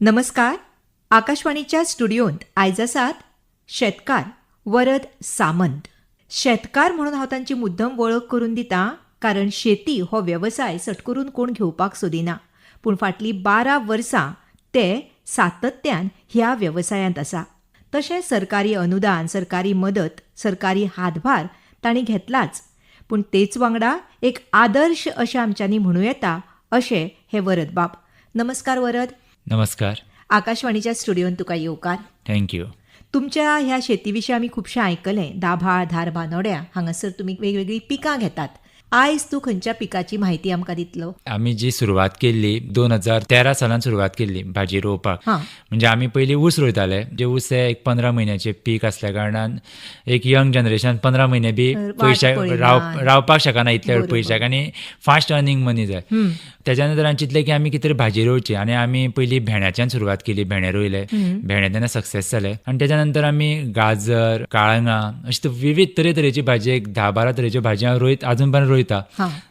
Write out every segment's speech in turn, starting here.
नमस्कार. आकाशवाणीच्या स्टुडिओंत आयज आसात शेतकार वरद सामंत. शेतकार म्हणून हांव तांची मुद्दम वळख करून दितां, कारण शेती हो वेवसाय सटकरून कोण घेवपाक सोदिना, पूण फाटलीं 12 वर्सां ते सातत्यान ह्या वेवसायांत आसा. तशेंच सरकारी अनुदान, सरकारी मदत, सरकारी हातभार तांणी घेतलाच, पूण तेच वांगडा एक आदर्श अशें आमच्यांनी म्हणूं येता अशें हे वरद बाब. नमस्कार वरद. नमस्कार. आकाशवाणीच्या स्टुडिओन तुका येवकार. थँक्यू. तुमच्या ह्या शेती विशीं आमी खुबशें आयकलें. दाभाळ, धार, बानोड्या हांगासर तुमी वेगवेगळी पिकां घेतात. आयज तूं खंयच्या पिकाची म्हायती आमकां दितलो? आमी जी सुरवात केल्ली 2013 सालान सुरवात केल्ली भाजी रोवपाक. म्हणजे आमी पयलीं ऊस रोयताले. जे ऊस हे एक 15 म्हयन्याचे पीक आसल्या कारणान एक यंग जनरेशन 15 म्हयने बी पयशे रावपाक शकना इतले पयशाक, आनी फास्ट अर्निंग मनी जाय. त्याच्या नंतर हांवें चिंतलें की आमी कितें तरी भाजी रोवची, आनी आमी पयलीं भेंड्याच्यान सुरवात केली. भेंडे रोयले, भेंडे तेन्ना सक्सेस जाले. आनी त्याच्या नंतर आमी गाजर, काळंगां अशें विविध तरेची भाजी, एक 10-12 तरेच्यो भाजी हांव अजून पर्यंत रोयता.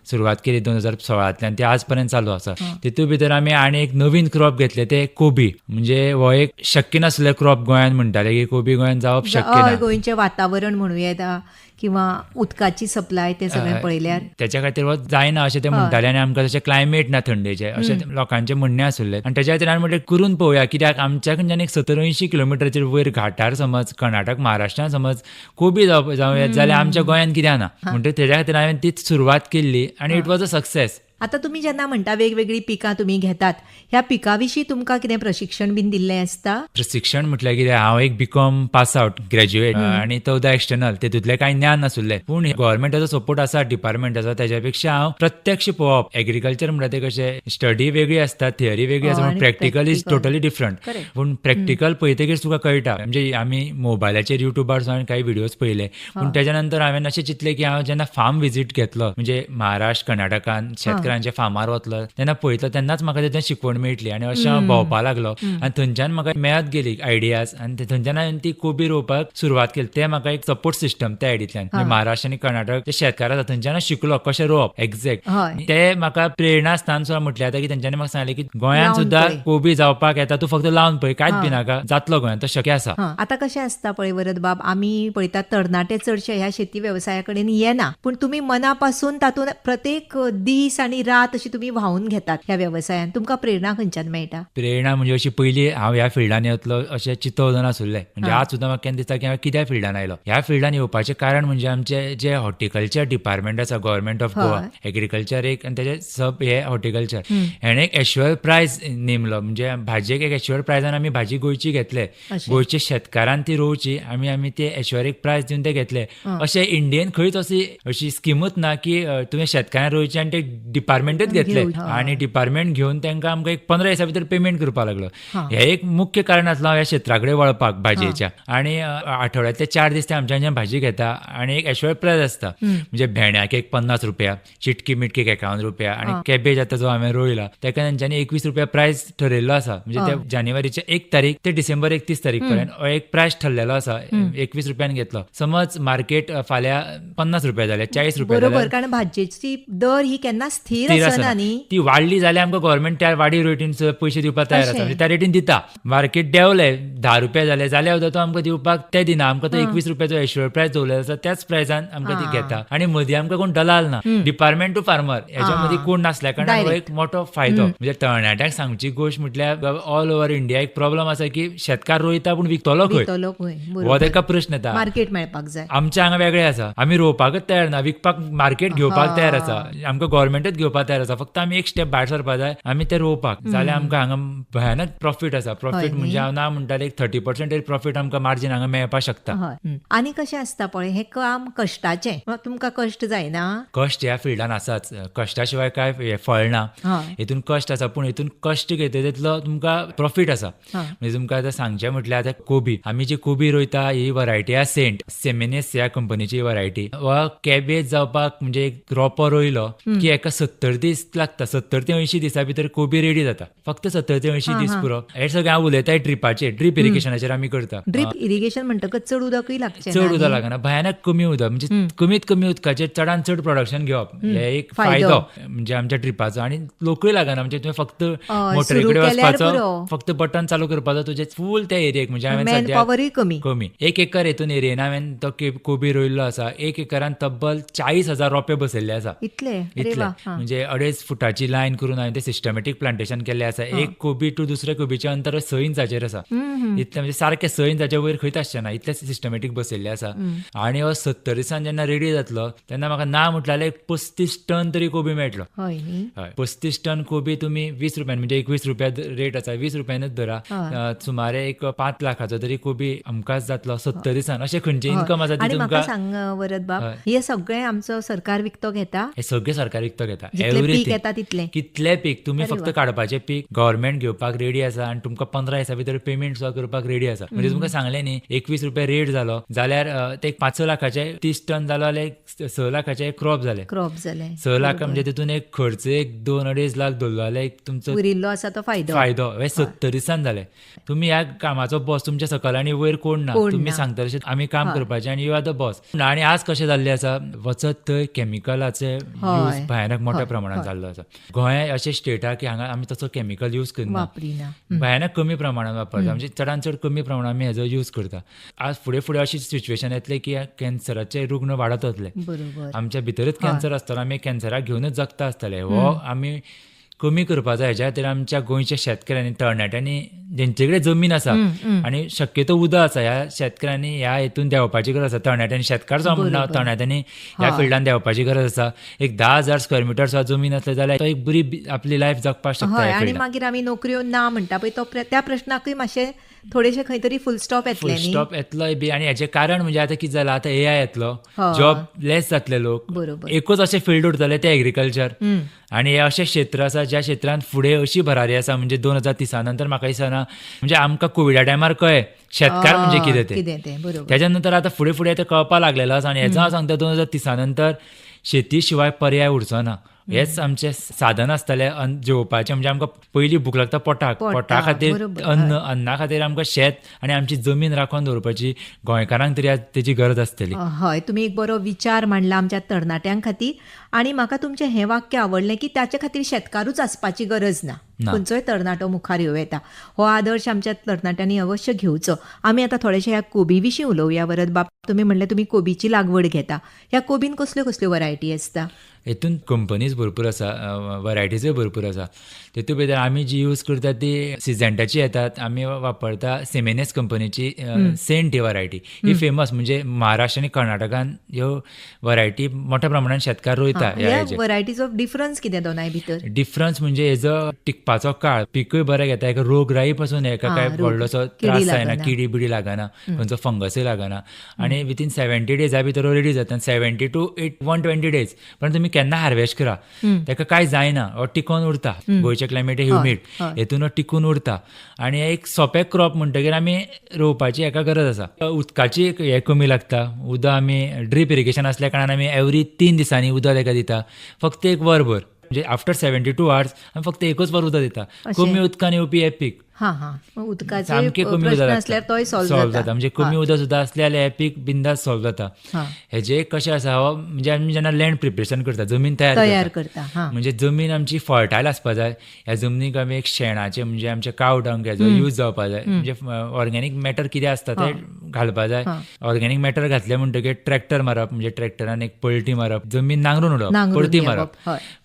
सुरवात केली 2016तल्यान, ती आज पर्यंत चालू आसा. तितूंत भितर आमी आनी एक नवीन क्रॉप घेतले, ते कोबी. म्हणजे हो एक शक्य नासलें क्रॉप गोंयान. म्हणटाले की कोबी गोंयान जावप शक्य ना. गोंयचें वातावरण म्हणूं येता किंवा उदकाची सप्लाय ते सगळें पळयल्यार त्याच्या खातीर हो जायना अशें ते म्हणटाले. आनी आमकां तशें क्लायमेट ना थंडेचें अशें लोकांचें म्हणणें आसलें. आनी त्याच्या खातीर हांवें म्हणलें करून पळोवया, कित्याक आमच्या कडच्यान एक 70-80 किलोमिटराचेर वयर घाटार समज कर्नाटक, महाराष्ट्रान समज कोबी जावं येत जाल्यार आमच्या गोंयान कित्याक ना. म्हणटकीर तेच्या खातीर हांवें तीच सुरवात केल्ली, आनी इट वॉज अ सक्सेस. आता तुम्ही जेन्ना म्हणटा वेगवेगळी पिकां तुम्ही घेतात, ह्या पिकां विशीं तुमकां कितें प्रशिक्षण बीन दिल्लें आसता? प्रशिक्षण म्हटल्यार कितें, हांव एक बीकॉम पास आउट ग्रॅज्युएट आनी 14 एक्सटर्नल. तेतूंतलें कांय ज्ञान नासुल्लें, पूण गव्हर्मेंटाचो सपोर्ट आसा, डिपार्टमेंटाचो. तेच्या पेक्षा हांव प्रत्यक्ष पळोवप. एग्रीकल्चर म्हणटा ते कशें स्टडी वेगळी आसता, थियरी वेगळी आसता, प्रॅक्टिकल इज टोटली डिफरंट. पूण प्रॅक्टिकल पळयतकीर तुका कळटा. म्हणजे आमी मोबायलाचेर युट्यूबार हांवें काही व्हिडिओज पळयले, पूण त्याच्या नंतर हांवें अशें चिंतलें की हांव जेन्ना फार्म विजीट घेतलो, म्हणजे महाराष्ट्र, कर्नाटकान शेतकऱ्यांच्या फार्मार वतलो, तेन्ना पळयतलो, तेन्नाच म्हाका तेतून शिकवण मेळटली. आनी अशें हांव भोंवपाक लागलो, आनी थंयच्यान म्हाका मेळत गेली आयडियाज, आनी थंयच्यान हांवें ती कोबी रोवपाक सुरवात केली. ते म्हाका एक सपोर्ट सिस्टम त्या आयडींतल्यान, महाराष्ट्र आनी कर्नाटक जे शेतकार आसा थंयच्यान शिकलो कशें रोवप एक्झॅक्ट. ते म्हाका प्रेरणा स्थान सुद्दां म्हटलें जाता, की तेंच्यांनी म्हाका सांगलें की गोंयान सुद्दां कोबी जावपाक येता, तूं फक्त लावन पळय, कांयच भिनाका, जातलो गोंयान, तो शक्य आसा. आता कशें आसता पळय वरद बाब, आमी पळयतात तरणाटे चडशे ह्या शेती वेवसाया कडेन येना, पूण तुमी मनापासून तातूंत प्रत्येक दीस आनी रात अशी तुमी व्हांवून घेतात ह्या वेवसायान. तुमकां प्रेरणा खंयच्यान मेळटा? प्रेरणा म्हणजे अशी पयलीं हांव ह्या फिल्डान येतलो अशें चिंतव नासुल्लें. म्हणजे आज सुद्दां म्हाका केन्ना दिसता की हांव कित्याक फिल्डान आयलो. ह्या फिल्डान येवपाचें कारण म्हणजे आमचे जे हॉर्टिकल्चर डिपार्टमेंट आसा गव्हर्मेंट ऑफ गोवा, एग्रीकल्चर एक, आनी तेजे सब हे हॉर्टिकल्चर, हेणे एक एश्युअर प्रायज नेमलो. म्हणजे भाजयेक एक एश्युअर प्रायजान आमी भाजी गोंयची घेतले, गोंयच्या शेतकारान ती रोवची, आमी ते एश्युअर एक प्रायज दिवन ते घेतले. अशें इंडियेन खंयच अशी स्किमूच ना की तुवें शेतकारान रोवची आनी ते डिपार्टमेंटूच घेतले, आनी डिपार्टमेंट घेवन तांकां आमकां एक 15 दिसा भितर पेमेंट करपाक लागलो. हे एक मुख्य कारण आसलो ह्या क्षेत्रा कडेन वळपाक भाजयेच्या. आनी आठवड्यातले 4 दीस ते आमच्यान भाजी घेता, आनी एक एश्युअर प्रायज आसता. म्हणजे भेंड्याक एक 50 रुपया, चिटकी मिटकीक 51 रुपया, आनी कॅबेज आतां जो हांवें रोयला तेका तेंच्यांनी 21 रुपया प्रायज ठरयल्लो आसा. म्हणजे ते जानेवारीचे 1 तारीख ते डिसेंबर 31 तारीख पर्यंत एक प्रायज ठरलेलो आसा. 21 रुपयान घेतलो. समज मार्केट फाल्यां 50 रुपया जाले, 40 रुपया जाले, बरोबर, कारण भाजयेची दर ही केन्ना स्थिर आसना न्ही. ती वाडली जाल्यार आमकां गव्हर्मेंट त्या वाडी रेटीन पयशे दिवपाक तयार आसा. म्हणजे त्या रेटीन दिता. मार्केट देंवले 10 रुपया जाले जाल्यार सुद्दां तो आमकां दिवपाक ते दिना. आमकां तो 21 रुपयाचो एश्युअर प्रायज दवरलेलो आसा, त्याच प्रायजान आमकां ती घेता. आनी मदीं आमकां कोण दलाल ना. डिपार्टमेंट टू फार्मर हेच्या मदीं कोण नासल्या कारणान हो एक मोठो फायदो. म्हणजे तरणाट्याक सांगची गोश्ट म्हटल्यार ऑल ओव्हर इंडिया एक प्रॉब्लम आसा की शेतकार रोयता पूण विकतलो खंय, हो तेका प्रश्न येता. मार्केट मेळपाक जाय. आमच्या हांगा वेगळें आसा. आमी रोवपाकच तयार ना, विकपाक मार्केट घेवपाक तयार आसा. आमकां गव्हर्मेंटच घेवपाक तयार आसा. फक्त आमी एक स्टेप भायर सरपाक जाय, आमी ते रोवपाक जाल्यार आमकां हांगा भयानक प्रॉफीट आसा. प्रॉफीट म्हणजे हांव ना म्हणटाले एक 30% प्रॉफीट आमकां मार्जीन हांगा मेळपाक शकता. आनी कशें आसता पळय, हे काम कश्टाचें. तुमकां कश्ट जायना? कश्ट ह्या फिल्डान आसाच. कश्टा शिवाय काय फळ ना. हेतून कश्ट आसा, पूण हेतून कश्ट घेता तितलो तुमकां प्रॉफीट आसा. म्हणजे तुमकां आतां सांगचें म्हटल्यार आतां कोबी, आमी जी कोबी रोयता ही वरायटी आसा सेमेनेस ह्या कंपनीची वरायटी. वा कॅबेज जावपाक म्हणजे एक रोपो रोयलो की एका 70 दीस लागता, 70 ते 80 दिसा भितर कोबी रेडी जाता. फक्त 70 ते 80 दीस पुरो. हे सगळें हांव उलयताय ड्रिपाचेर, ड्रीप इरिगेशनाचेर आमी करता. ड्रीप इरिगेशन म्हणटकच चड उदकूय लागचें चड उदक लागना, भयानक कमी उदक, म्हणजे कमीत कमी उदकाचेर चडान चड प्रोडक्शन घेवप हे एक फायदो म्हणजे आमच्या ड्रिपाचो. आणि लोकूय लागना, म्हणजे तुवें फक्त मोटरी कडेन वचपाचो, फक्त बटन चालू करपाचो तुजे फूल त्या एरियेक. म्हणजे हांवें सद्या कमी 1 एकर हेतून एरियेन हांवें तो कोबी रोयल्लो आसा. 1 एकरान तब्बल 40,000 रोंपे बसयल्ले आसा. इतले म्हणजे 2.5 फुटाची लायन करून हांवें ते सिस्टमॅटीक प्लांटेशन केल्लें आसा. एक कोबी टू दुसऱ्या कोबीचें अंतर 6 इंचाचेर आसा. इतलें म्हणजे सारकें 6 इंचाच्या वयर खंयच आसचें ना, इतलें सिस्टमॅटीक बसयल्लें आसा. आनी हो 70 दिसान जेन्ना रेडी जातलो तेन्ना म्हाका ना म्हटल्यार 35 टन तरी कोबी मेळटलो. हय, 35 टन कोबी तुमी 20 रुपयान, म्हणजे 21 रुपया रेट आसा, 20 रुपयानूच धरा, सुमारे एक 5 लाखाचो तरी कोबी आमकांच जातलो 70 दिसान. अशें खंयचें इन्कम आसा ती तुमकां सांग वरद बाब. हे सगळें आमचो सरकार विकतो घेता. हे सगळें सरकार विकतो घेता. पीक येता तितलें, कितलें पीक तुमी फक्त काडपाचें पीक गव्हर्नमेंट घेवपाक रेडी आसा आणि तुमकां 15 दिसा भितर पेमेंट सुद्दां करपाक रेडी आसा. म्हणजे तुमकां सांगलें न्ही 21 रुपया रेट जालो जाल्यार ते 5 लाखाचे 30 टन जालो जाल्यार 6 लाखाचे क्रॉप जाले. 6 लाख म्हणजे तितून एक खर्च 2-2.5 लाख धरलो जाल्यार तुमचो उरिल्लो आसा तो फायदो हे 70 दिसान जाले. तुम्ही ह्या कामाचो बॉस तुमच्या सकयल आनी वयर कोण ना, तुम्ही सांगता तशें आमी काम करपाचें आनी यू आर द बॉस. आनी आज कशें जाल्लें आसा, वचत थंय केमिकलाचे यूज भयानक मोठ्या प्रमाणात जाल्लो आसा. गोंय अशें स्टेट आहा की हांगा आमी तसो केमिकल यूज करना, भयानक कमी प्रमाणात वापरता. म्हणजे चडान चड कमी प्रमाणात आमी हेजो यूज करता. आज फुडें अशी सिच्युएशन येतलें की कॅन्सराचे रुग्ण वाडत वतले. आमच्या भितरच कॅन्सर आसतलो, आमी कॅन्सराक घेवनच जगता आसतले. हो आमी कमी करपाचो. हेच्या खातीर आमच्या गोंयच्या शेतकऱ्यांनी तरणाट्यांनी जेंचे कडेन जमीन आसा आनी शक्यतो उदक आसा ह्या शेतकऱ्यांनी ह्या हेतून देंवपाची गरज आसा. तरणाट्यांनी शेतकार जो म्हणटा तरणाट्यांनी ह्या फिल्डान देंवपाची गरज आसा. एक 10,000 स्क्वेअर मिटर सुद्दां जमीन आसली जाल्यार तो एक बरी आपली लायफ जगपाक शकता. आनी मागीर आमी नोकऱ्यो ना म्हणटा पळय तो त्या प्रश्नाकूय मातशें थोडेशे खंय तरी फुल स्टॉप येतलोय बी. आणि हेचें कारण म्हणजे आतां कितें जालां, आतां AI येतलो, जॉब लेस जातले लोक, एकूच अशें फिल्ड उरतले ते एग्रीकल्चर. आणि हे अशें क्षेत्र आसा ज्या क्षेत्रांत फुडें अशी भरारी आसा, म्हणजे 2030 नंतर म्हाका दिसना, म्हणजे आमकां कोविडा टायमार कळ्ळें शेतकार म्हणजे कितें ते. त्याच्या नंतर आतां फुडें ते कळपाक लागलेलो आसा. आनी हेचो हांव सांगता 2030 नंतर शेती शिवाय पर्याय उरचो ना. हेच आमचे साधन आसतले जेवपाचें. म्हणजे आमकां पयलीं भूक लागता पोटा खातीर अन्ना खातीर आमकां शेत आनी आमची जमीन राखून दवरपाची गोंयकारांक तरी तेजी गरज आसतली. हय, तुमी एक बरो विचार मांडला आमच्या तरणाट्यांक खातीर. आणि म्हाका तुमचें हें वाक्य आवडलें की ताचे खातीर शेतकारूच आसपाची गरज ना, खंयचोय तरणाटो मुखार येवं येता. हो आदर्श आमच्या तरणाट्यांनी अवश्य घेवचो. आमी आतां थोडेशे ह्या कोबी विशीं उलोवया. वरद बाब, तुमी म्हणलें तुमी कोबीची लागवड घेता. ह्या कोबीन कसल्यो कसल्यो वरायटी आसता? हेतून कंपनीज भरपूर आसा, वरायटीजूय भरपूर आसा. तेतून भितर आमी जी यूज करता ती सिजंटाची येतात. आमी वापरता सिमेनेस कंपनीची सेंट ही वरायटी. ही फेमस, म्हणजे महाराष्ट्र आनी कर्नाटकान ह्यो वरायटी मोठ्या प्रमाणात शेतकार रोयता. वरायटीचो डिफरन्स कितें दोनाय भितर? डिफरन्स म्हणजे हेजो टिकपाचो काळ, पिकूय बरें घेता, एक रोगराई पासून हेका काय व्हडलोसो त्रास जायना, किडी बिडी लागना, खंयचो फंगसूय लागना. आणि विथीन 70 डेजा भितर रेडी जाता. 70 to 120 डेज. पण तुमी केन्ना हार्वेस्ट करा, तेका काय जायना, टिकून उरता. गोंयचे क्लायमेट ह्युमीड, हेतून टिकून उरता. आणि एक सोंपें क्रॉप म्हणटकीर आमी रोवपाची हेका गरज आसा. उदकाची हे कमी लागता. उदक आमी ड्रीप इरिगेशन आसल्या कारणान आमी एवरी 3 दिसांनी उदक तेका दिता. फक्त 1 वरभर, म्हणजे आफ्टर 72 hours आमी फक्त 1 वर उदक दिता. कमी उदकान येवपी हे पीक सामकें कमी उदक सॉल्व जाता. म्हणजे कमी उदक सुद्दां असलें जाल्यार हे पीक बिंदास सॉल्व जाता. हेजे कशें आसा, म्हणजे आमी जेन्ना लँड प्रिपरेशन करता, जमीन तयार करता, म्हणजे जमीन आमची फर्टायल आसपा जाय. ह्या जमनीक आमी एक शेणाचे, म्हणजे आमचे काव डंग हेजो यूज जावपा जाय. म्हणजे ऑर्गेनीक मॅटर कितें आसता ते घालपा जाय. ऑर्गेनीक मॅटर घातले म्हणटकीर ट्रॅक्टर मारप, म्हणजे ट्रॅक्टरान एक पळटी मारप, जमीन नांगरून उडोवप, परती मारप,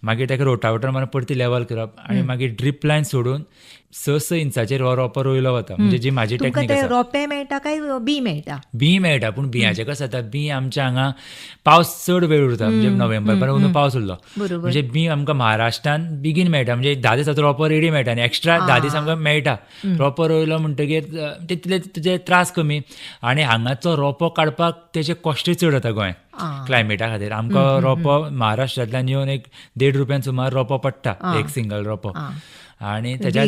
मागीर ताका रोटावेटर मारून परती लेवल करप. आनी मागीर ड्रीप लायन सोडून 6 इंचाचेर हो रोंपो रोयलो वता. म्हणजे जी म्हाजी टॅक्नीक आसा. रोंपे मेळटा काय बी मेळटा? बी मेळटा, पूण बियांचें कसं जाता, बी आमच्या हांगा पावस चड वेळ उरता, म्हणजे नोव्हेंबर पर्यंत पावस उरलो, म्हणजे बी आमकां महाराष्ट्रान बेगीन मेळटा. म्हणजे 10 दिसाचो रोंपो रेडी मेळटा आनी एक्स्ट्रा 10 दीस आमकां मेळटा. रोंपो रोयलो म्हणटकीर तितले तुजे त्रास कमी. आनी हांगाचो रोंपो काडपाक तेजे कॉस्टूय चड जाता गोंयांत क्लायमेटा खातीर. आमकां रोंपो महाराष्ट्रांतल्यान येवन एक 1.5 रुपयान सुमार रोंपो पडटा, एक सिंगल रोंपो. आणि त्याच्या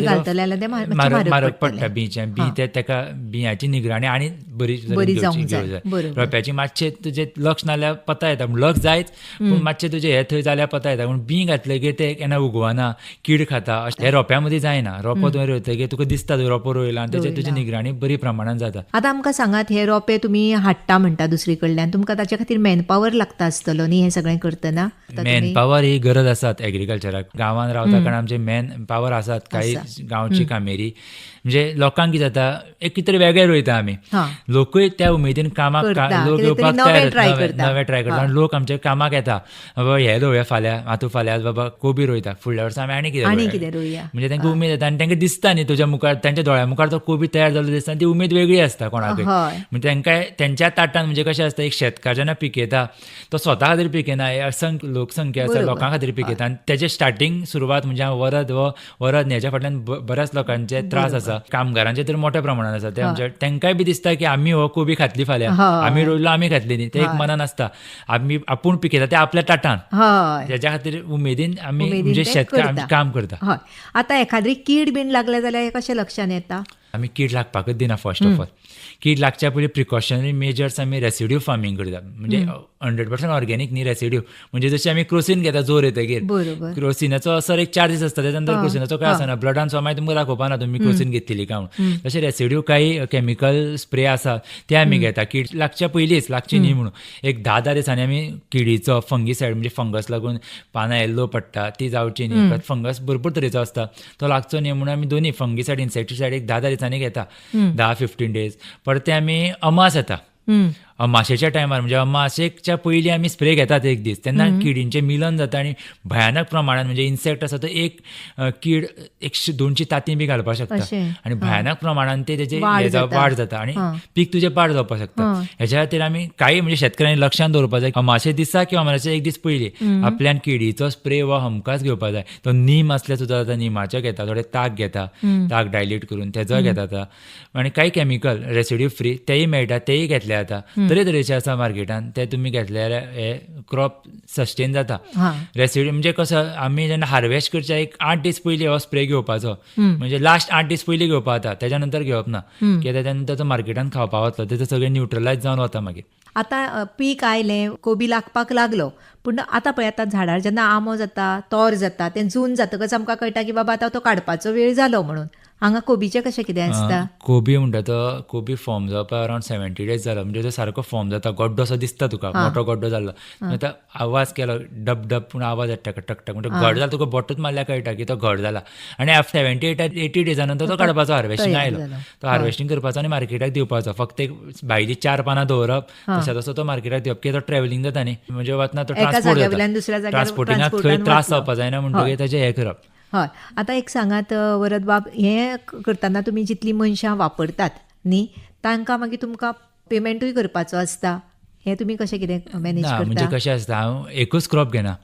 मारक पडटा बीच्या बी तेका बियांची निगराणी. आणि बरी बरी जावंक घेवची जाय. जाय. बरोबर. रोंप्याची मातशें तुजें लक्ष नाल्यार पता येता, लक्ष जायच पूण मातशें तुजें हें थंय जाल्यार पता येता. पूण बी घातलेगीर ते केन्ना उगवना, कीड खाता, हे रोंप्या मदीं जायना. रोंपो तुवें रोयतकीर तुका दिसता थंय रोंपो रोयला आनी तेजेर तुजी निगराणी बरी प्रमाणान जाता. आतां आमकां सांगात, हे रोंपे तुमी हाडटा म्हणटा दुसरे कडल्यान, तुमकां ताचे खातीर मॅनपॉवर लागता आसतलो न्ही हें सगळें करतना? मॅन पॉवर ही गरज आसात एग्रीकल्चराक. गांवांत रावता कारण आमचे मॅन पॉवर आसात. काही गांवची कामेरी म्हणजे लोकांक कितें जाता, एक कितें तरी वेगळें रोयता आमी. हां. लोकूय त्या उमेदीन कामाक करता. लोक कितें तरी येवपाक नवें तयार try नवें करता. ट्राय करता आनी लोक आमचे कामाक येता. बाबा हे रोवया फाल्यां, हातू फाल्यां बाबा कोबी रोयता, फुडल्या वर्सा आमी आनी कितें रोवया. म्हणजे तांकां उमेद येता आनी तांकां दिसता न्ही तुज्या मुखार, तांच्या दोळ्या मुखार तो कोबी तयार जाल्लो दिसता आनी ती उमेद वेगळी आसता कोणाकय. हय. म्हणजे तांकां त्यांच्या ताटान म्हणजे कशें आसता, एक शेतकार जेन्ना पिकयता तो स्वता खातीर पिकयना, हे असंख्य लोकसंख्या आसा बरोबर. लोकां खातीर पिकयता आनी तेजे स्टार्टींग सुरवात म्हणजे वरद हेच्या फाटल्यान बऱ्याच लोकांचे त्रास आसा. कामगारांचे तर मोठ्या प्रमाणात आसा. ते आमच्या तांकांय बी दिसता की आमी हो कोबी खातली फाल्यां, हय. आमी रोयलो आमी खातली न्ही, ते एक मनान आसता. आमी आपूण पिकयता ते आपल्या ताटान, हय. त्याच्या खातीर उमेदीन आमी उमेदीन म्हणजे ते शेतकार करता. आमी काम करता. हय. आतां एखाद्री कीड बीन लागल्या जाल्यार कशें लक्षान येता? आमी कीड लागपाकच दिना. फर्स्ट ऑफ ऑल कीड लागच्या पयलीं प्रिकॉशनरी मेजर्स आमी रेसिड्यू फार्मींग करता. म्हणजे 100% ऑर्गेनीक न्ही रेसिड्यू. म्हणजे जशें आमी क्रोसीन घेता जोर येतकीर, बरोबर. क्रोसिनाचो असर एक 4 दीस आसता, त्याच्या नंतर क्रोसिनाचो काय आसना, ब्लडान सो मागीर तुमकां दाखोवपाना तुमी क्रोसीन घेतलेली काय म्हणून. तशें रेसिड्यू काही केमिकल स्प्रे आसा ते आमी घेता कीड लागच्या पयलींच, लागची न्ही म्हणून. एक 10 दिसांनी आमी किडीचो फंगीसायड म्हणजे फंगस लागून पानां येल्लो पडटा ती जावची न्ही. फंगस भरपूर तरेचो आसता, तो लागचो न्ही म्हणून आमी दोनी फंगीसायड इन्सेक्टिसायड एक 10 दिसांनी घेता. 10-15 डेज. परते आमी अमास येता, अमाशेच्या टायमार म्हणजे अमाशेच्या पयलीं आमी स्प्रे घेतात एक दीस. तेन्ना किडींचें मिलन जाता आनी भयानक प्रमाणान म्हणजे इन्सेक्ट आसा तो एक कीड 100-200 तांतीं बी घालपाक शकता अशें. आनी भयानक प्रमाणान तेजे वाड वाड जाता आनी पीक तुजें पाड जावपाक शकता. हेच्या खातीर आमी काही म्हणजे शेतकऱ्यांनी लक्षान दवरपाक जाय, अमाशे दिसा किंवा अमाशेच्या एक दीस पयलीं आपल्यान किडीचो स्प्रे हो हमखास घेवपाक जाय. तो नीम आसल्यार सुद्दां जाता, निमाचो घेता, थोडे ताक घेता, ताक डायल्यूट करून तेजो घेता. आनी काही केमिकल रेसिड्यू फ्री तेय मेळटा, तेय घेतले जाता. तरेतरेचे आसा मार्केटान, ते तुमी घेतल्यार हे क्रॉप सस्टेन जाता. रेसिड्यू म्हणजे कसो, आमी जेन्ना हार्वेस्ट करच्या एक 8 दीस पयलीं हो स्प्रे घेवपाचो, म्हणजे लास्ट 8 दीस पयलीं घेवपा जाता, तेच्या नंतर घेवप ना. कित्याक तेच्या नंतर तो मार्केटान खावपा वतलो, तेजो सगळें न्यूट्रलायज जावन वता मागीर. आतां पीक आयलें, कोबी लागपाक लागलो, पूण आतां पळय आतां झाडार जेन्ना आंबो जाता, तोर जाता, तें जून जातकच आमकां कळटा की बाबा आतां तो काडपाचो वेळ जालो म्हणून. हांगा कोबीचें कशें कितें आसता? कोबी म्हणटा तो कोबी फॉर्म जावपाक अरावंड 70 डेज जालो. म्हणजे तो सारको फॉर्म जाता, गड्डो असो दिसता तुका, मोठो गड्डो जाल्लो. आतां आवाज केलो डब डब पूण आवाज येता टक म्हणजे घड जालो, तुका बोटूच मारल्यार कळटा की तो घड जाला. आनी 70-80 डेजा नंतर तो काडपाचो, हार्वेस्टिंग आयलो. तो हार्वेस्टिंग करपाचो आनी मार्केटाक दिवपाचो. फक्त एक भायली 4 पानां दवरप, तशें तसो तो मार्केटाक दिवप. कित्याक तो ट्रॅव्हलिंग जाता न्ही, म्हणजे वतना तो ट्रान्सपोर्ट जाता. ट्रान्सपोर्टिंगाक थंय त्रास जावपा जायना म्हणटकीर ताचें हें करप. हय. आतां एक सांगात वरद बाब, हें करतना तुमी जितलीं मनशां वापरतात न्ही, तांकां मागीर तुमकां पेमेंटूय करपाचो आसता. हें तुमी कशें कितें मॅनेज ना, म्हणजे करता? कशें आसता, हांव एकूच क्रॉप घेना.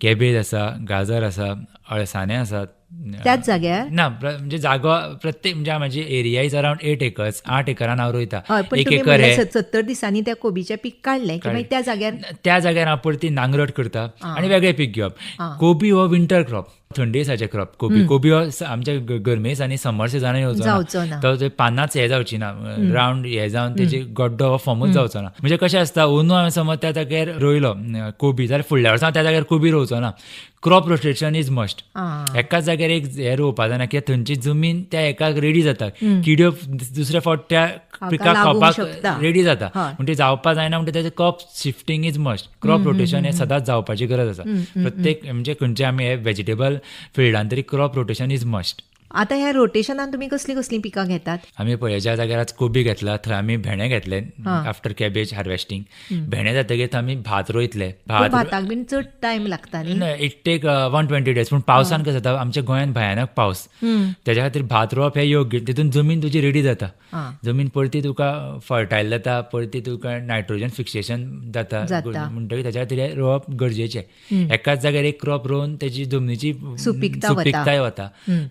कॅबेज आसा, गाजर आसा, अळसाणे आसात. त्याच जाग्यार? ना, म्हणजे जागो प्रत्येक म्हणजे म्हाजी एरिया इज अरावंड 8 एकर्स. 8 एकरान हांव रोयता. हय, पण एक तुमी एकर म्हणलें हे 70 दिसांनी त्या कोबीचें पीक काडलें की मागीर त्या जाग्यार हांव परती नांगरट करता आनी वेगळें पीक घेवप. कोबी हो विंटर क्रॉप, थंडी दिसाचे क्रॉप. कोबी हो आमच्या गरमे दिसांनी समर सिजनान येवचो ना. तो पानांच हे जावची ना, रावंड हे जावन तेजे गड्डो हो फॉर्मूच जावचो ना. म्हणजे कशें आसता, अंदू हांवें समज त्या जाग्यार रोयलो कोबी, जाल्यार फुडल्या वर्सा त्या जाग्यार कोबी रोवचो ना. Crop rotation is must. एकाच जाग्यार एक हे रोवपा जायना, कित्याक थंयची जमीन त्या एकाक रेडी जाता. किड्यो दुसऱ्या फावट त्या पिकाक खावपाक रेडी जाता, म्हणजे ते जावपा जायना. म्हणजे तेजें crop shifting is must. Crop rotation हें सदांच जावपाची गरज आसा. प्रत्येक म्हणजे खंयचे आमी हे वेजिटेबल फिल्डान तरी क्रॉप रोटेशन इज मस्ट. आतां ह्या रोटेशनान तुमी कसलीं कसलीं पिकां घेतात? आमी पळय ज्या जाग्यार आज कोबी घेतला थंय आमी भेंडे घेतले आफ्टर कॅबेज हार्वेस्टिंग. भेंडे जातकीर आमी भात रोयतले. भाताक बीन चड टायम लागता न्ही? It take 120 days. पूण पावसान कशें जाता, आमच्या गोंयांत भयानक पावस, तेज्या खातीर भात रोवप हें योग्य. तितून जमीन तुजी रेडी जाता. जमीन परती तुका फर्टायल जाता, परती तुका नायट्रोजन फिक्सेशन जाता, म्हणटकीर तेज्या खातीर हें रोवप गरजेचें. एकाच जाग्यार एक क्रॉप रोवन तेजी जमनीची सुपीकताय वता.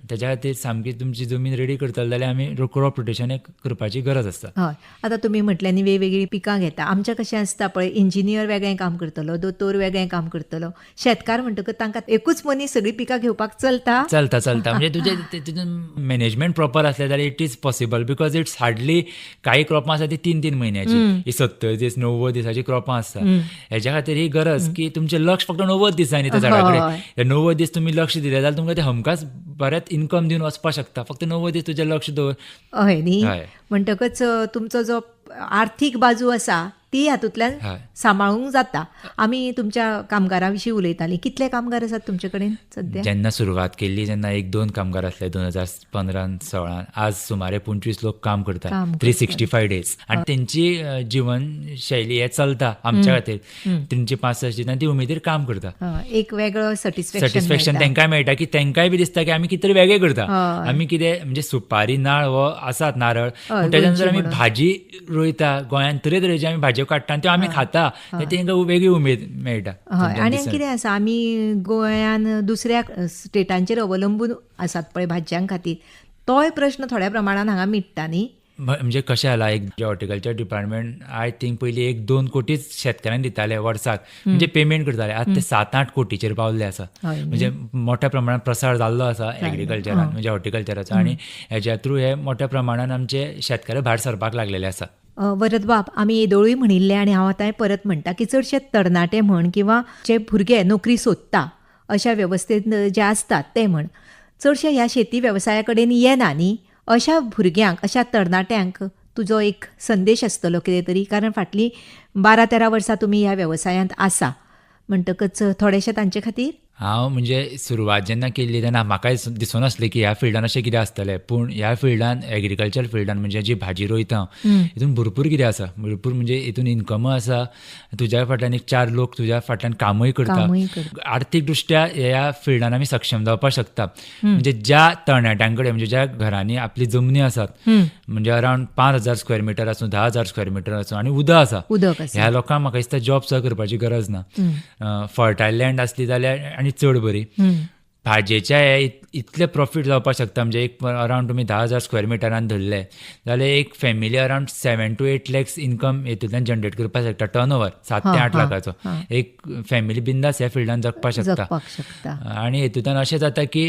तेज्या खातीर खातीर सामकी तुमची जमीन रेडी करतले जाल्यार आमी क्रॉप रोटेशन करपाची गरज आसता. हय, आतां तुमी म्हटल्यार न्ही वेगवेगळी पिकां घेता. आमचें कशें आसता पळय, इंजिनियर वेगळें काम करतलो, दोतोर वेगळें काम करतलो, शेतकार म्हणटकच तांकां एकूच मनीस सगळी पिकां घेवपाक चलता. चलता म्हणजे तुजें तितून मॅनेजमेंट प्रॉपर आसलें जाल्यार it is possible, because it's hardly काही क्रॉपां आसा ती 3-3 म्हयन्याची, ही 70 दीस 90 दिसाची क्रॉपां आसता. हेच्या खातीर ही गरज की तुमचें लक्ष फक्त 90 दिसांनी त्या झाडा कडेन. हे 90 दीस तुमी लक्ष दिलें जाल्यार तुमकां ते हमखास बऱ्याच इन्कम दिवन वचपाक शकता. फक्त 90 दीस तुजें लक्ष दवर. हय न्ही, हय. म्हणटकच तुमचो जो आर्थीक बाजू आसा ती हातूंतल्यान हय. सांबाळूंक जाता. आमी तुमच्या कामगारां विशीं उलयतालीं. कितले कामगार आसात तुमचे कडेन सद्या? जेन्ना सुरवात केल्ली जेन्ना 1-2 कामगार आसले 2015-16, आज सुमारे 25 लोक काम करतात, काम 365 डेज. आनी तेंची जीवनशैली हे चलता आमच्या खातीर. 365 दिसान ती उमेदीर काम करता. एक वेगळो सॅटिस्फॅक्शन तांकांय मेळटा की तांकांय बी दिसता की आमी कितें तरी वेगळें करता. हय. आमी कितें म्हणजे सुपारी नाळ हो आसात नारळ, हय, पूण त्याच्या नंतर गोंयची आमी म्हणून. भाजी रोयता गोंयांत, तरेतरेची आमी भाजयो काडटा आनी त्यो आमी खाता. तांकां वेगळी उमेद मेळटा. हय, आनी कितें आसा, आमी गोंयान दुसऱ्या स्टेटांचेर अवलंबून आसात पळय भाजयांक खातीर, तोय प्रश्न थोड्या प्रमाणान हांगा मिटता न्ही. म्हणजे कशें जाला, एक हॉर्टिकल्चर डिपार्टमेंट आय थिंक पयलीं 1-2 कोटीच शेतकारांक दिताले वर्साक, म्हणजे पेमेंट करताले. आतां ते 7-8 कोटीचेर पावल्ले आसा. हय न्ही. म्हणजे मोठ्या प्रमाणात प्रसार जाल्लो आसा एग्रीकल्चरान, म्हणजे हॉर्टिकल्चराचो. आनी हेच्या थ्रू हे मोठ्या प्रमाणान आमचे शेतकार भायर सरपाक लागलेले आसा. वरद बाब, आमी येदोळूय म्हणिल्लें आनी हांव आतां परत म्हणटा की चडशे तरणाटे म्हण किंवा जे भुरगे नोकरी सोदता अशा वेवस्थेंत जे आसतात ते म्हण, चडशे ह्या शेती वेवसाया कडेन येना न्ही. अशा भुरग्यांक, अशा तरणाट्यांक तुजो एक संदेश आसतलो कितें तरी, कारण फाटलीं 12-13 वर्सां तुमी ह्या वेवसायांत आसा म्हणटकच थोडेशे तांचे खातीर. हांव म्हणजे सुरवात जेन्ना केल्ली तेन्ना म्हाकाय दिसूं नासलें की ह्या फिल्डान अशें कितें आसतलें, पूण ह्या फिल्डान एग्रीकल्चर फिल्डान म्हणजे जी भाजी रोयता हितून भरपूर कितें आसा. भरपूर म्हणजे हितून इन्कमय आसा, तुज्या फाटल्यान 4 लोक तुज्या फाटल्यान कामूय करता. आर्थीक दृश्ट्या ह्या फिल्डान आमी सक्षम जावपाक शकता. म्हणजे ज्या तरणाट्यां कडेन, म्हणजे ज्या घरांनी आपली जमनी आसात, म्हणजे अरावंड 5,000 स्क्वेअर मिटर आसूं, 10,000 स्क्वेअर मिटर आसूं, आनी उदक आसा, ह्या लोकांक म्हाका दिसता जॉब सुद्दां करपाची गरज ना. फर्टायल लँड आसली जाल्यार आनी चड बरी. भाजयेच्या हे इतले प्रॉफीट जावपाक शकता. म्हणजे एक अरावंड तुमी 10,000 स्क्वेअर मिटरान धरले जाल्यार एक family around 7 to 8 lakhs income हेतूंतल्यान जनरेट करपाक शकता. टर्नओवर 7 ते 8 लाखाचो एक फॅमिली बिंदास ह्या फिल्डान जगपाक शकता. आनी हेतूंतल्यान अशें जाता की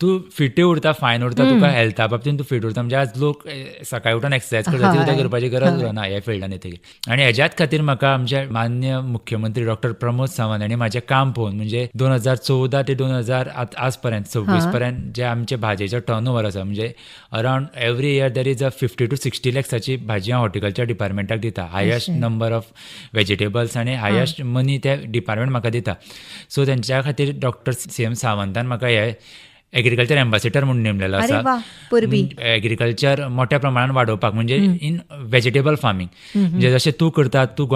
तूं फिटूय उरता, फायन उरता, तुका हेल्था बाबतींत तूं फिट उरता. म्हणजे आज लोक सकाळी उठून एक्सरसायज करता, ती सुद्दां करपाची गरज उरना ह्या फिल्डान येतकीर. आनी हेज्याच खातीर म्हाका आमचे मान्य मुख्यमंत्री डॉक्टर प्रमोद सावंत हांणी म्हाजें काम पळोवन, म्हणजे 2014 ते 2000 आज पर्यंत 26 पर्यंत जे आमचे भाजयेचो टर्नओवर आसा, म्हणजे around every year there is 50 to 60 lakhsची भाजी हांव हॉर्टिकल्चर डिपार्टमेंटाक दिता. हायस्ट नंबर ऑफ व्हेजिटेबल्स आनी हायस्ट मनी ते डिपार्टमेंट म्हाका दिता. सो तेंच्या खातीर डॉक्टर CM सावंतान म्हाका हे एग्रीकल्चर एम्बॅसेडर म्हणून नेमलेलो आसा. एग्रीकल्चर मोठ्या प्रमाणात वाडोवपाक, म्हणजे इन व्हेजिटेबल फार्मींग. म्हणजे जशें तूं करता, तूं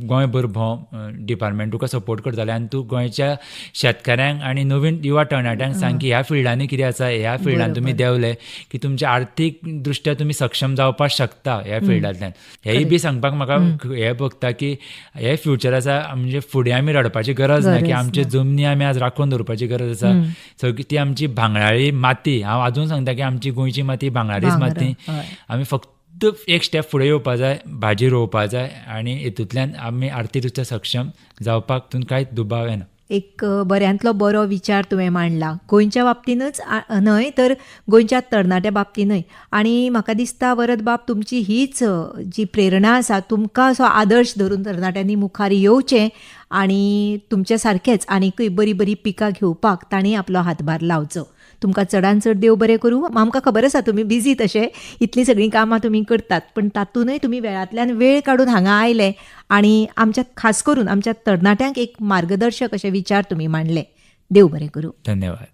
गोंयभर भोंव, डिपार्टमेंट तुका सपोर्ट करताले आनी तूं गोंयच्या शेतकाऱ्यांक आनी नवीन युवा तरणाट्यांक सांग की ह्या फिल्डांनी कितें आसा, ह्या फिल्डान तुमी देंवले की तुमच्या आर्थीक दृश्ट्या तुमी सक्षम जावपाक शकता ह्या फिल्डांतल्यान. हेय बी सांगपाक म्हाका हे भोगता की हे फ्युचर आसा, म्हणजे फुडें आमी रडपाची गरज ना, की आमचे जमनी आमी आज राखून दवरपाची गरज आसा. सगळी ती आमची भांगराळी माती, हांव अजून सांगता की आमची गोंयची माती भांगराळीच माती. आमी फक्त एक स्टेप फुडें येवपा जाय, भाजी रोवपा जाय, आनी हेतूंतल्यान आमी आर्थीकदृश्ट्या सक्षम जावपाक तातूंत कांयच दुबाव येना. एक बऱ्यांतलो बरो विचार तुवें मांडला, गोंयच्या बाबतीनूच न्हय तर गोंयच्या तरणाट्या बाबतीनूय. आनी म्हाका दिसता वरद बाब, तुमची हीच जी प्रेरणा आसा, तुमकां असो आदर्श धरून तरणाट्यांनी मुखार येवचें आनी तुमच्या सारकेच आनीकूय बरी बरी पिकां घेवपाक तांणी आपलो हातभार लावचो. तुमकां चडान चड देव बरें करूं. आमकां खबर आसा तुमी बिजी तशें, इतली सगळीं कामां तुमी करतात, पण तातूंतय तुमी वेळांतल्यान वेळ काडून हांगा आयले आनी आमच्या खास करून आमच्या तरणाट्यांक एक मार्गदर्शक अशे विचार तुमी मांडले. देव बरें करूं. धन्यवाद.